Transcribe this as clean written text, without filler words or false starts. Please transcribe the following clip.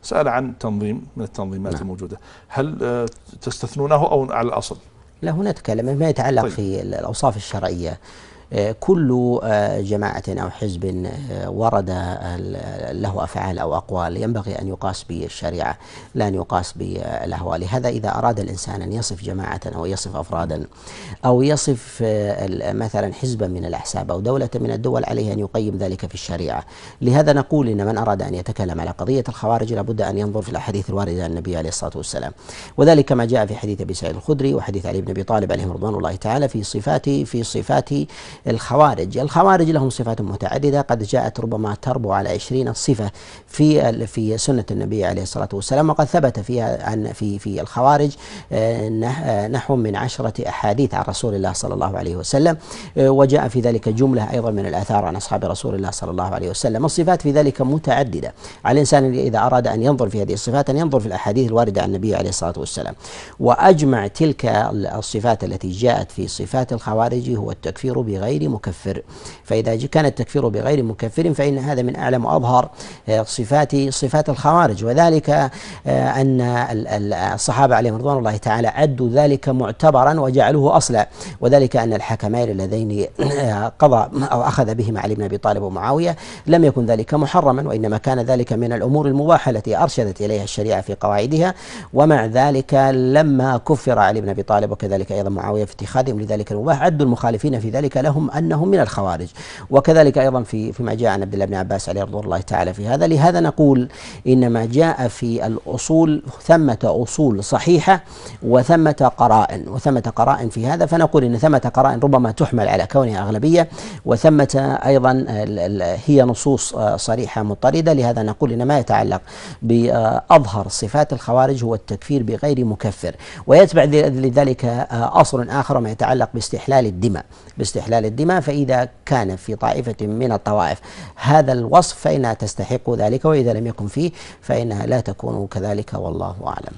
سأل عن تنظيم من التنظيمات الموجودة، هل تستثنونه أو على الأصل؟ لا، هنا نتكلم ما يتعلق طيب. في الأوصاف الشرعية. كل جماعة أو حزب ورد له أفعال أو أقوال ينبغي أن يقاس بالشريعة لا أن يقاس بالأهواء. لهذا إذا أراد الإنسان أن يصف جماعة أو يصف أفرادا أو يصف مثلا حزبا من الأحزاب أو دولة من الدول، عليه أن يقيم ذلك في الشريعة. لهذا نقول إن من أراد أن يتكلم على قضية الخوارج لابد أن ينظر في الأحاديث الواردة عن النبي عليه الصلاة والسلام، وذلك ما جاء في حديث أبي سعيد الخدري وحديث علي بن أبي طالب عليهم رضوان الله تعالى في صفات الخوارج. الخوارج لهم صفات متعددة قد جاءت ربما تربو على 20 صفة في سنة النبي عليه الصلاة والسلام، وقد ثبت فيها عن في الخوارج نحو من 10 أحاديث عن رسول الله صلى الله عليه وسلم، وجاء في ذلك جملة أيضا من الآثار عن أصحاب رسول الله صلى الله عليه وسلم. الصفات في ذلك متعددة، على الإنسان إذا أراد أن ينظر في هذه الصفات أن ينظر في الأحاديث الواردة عن النبي عليه الصلاة والسلام. وأجمع تلك الصفات التي جاءت في صفات الخوارج هو التكفير بغير مكفر. فإذا كان التكفير بغير مكفر فإن هذا من أعلم وأظهر صفات الخوارج، وذلك أن الصحابة عليهم رضوان الله تعالى عدوا ذلك معتبرا وجعلوه أصلا، وذلك أن الحكمين اللذين قضى أو أخذ بهما علي بن أبي طالب ومعاوية لم يكن ذلك محرما، وإنما كان ذلك من الأمور المباحة التي أرشدت إليها الشريعة في قواعدها. ومع ذلك لما كفر علي بن أبي طالب وكذلك أيضا معاوية في اتخاذهم لذلك المباح عدوا المخالفين في ذلك لهم أنهم من الخوارج. وكذلك أيضا فيما جاء عن عبد الله بن عباس عليه رضوان الله تعالى في هذا. لهذا نقول إنما جاء في الأصول ثمة أصول صحيحة وثمة قرائن في هذا، فنقول إن ثمة قرائن ربما تحمل على كونها أغلبية، وثمة أيضا هي نصوص صريحة مضطردة. لهذا نقول إن ما يتعلق بأظهر صفات الخوارج هو التكفير بغير مكفر، ويتبع لذلك أصل آخر ما يتعلق باستحلال الدماء. فإذا كان في طائفة من الطوائف هذا الوصف فإنها تستحق ذلك، وإذا لم يكن فيه فإنها لا تكون كذلك، والله أعلم.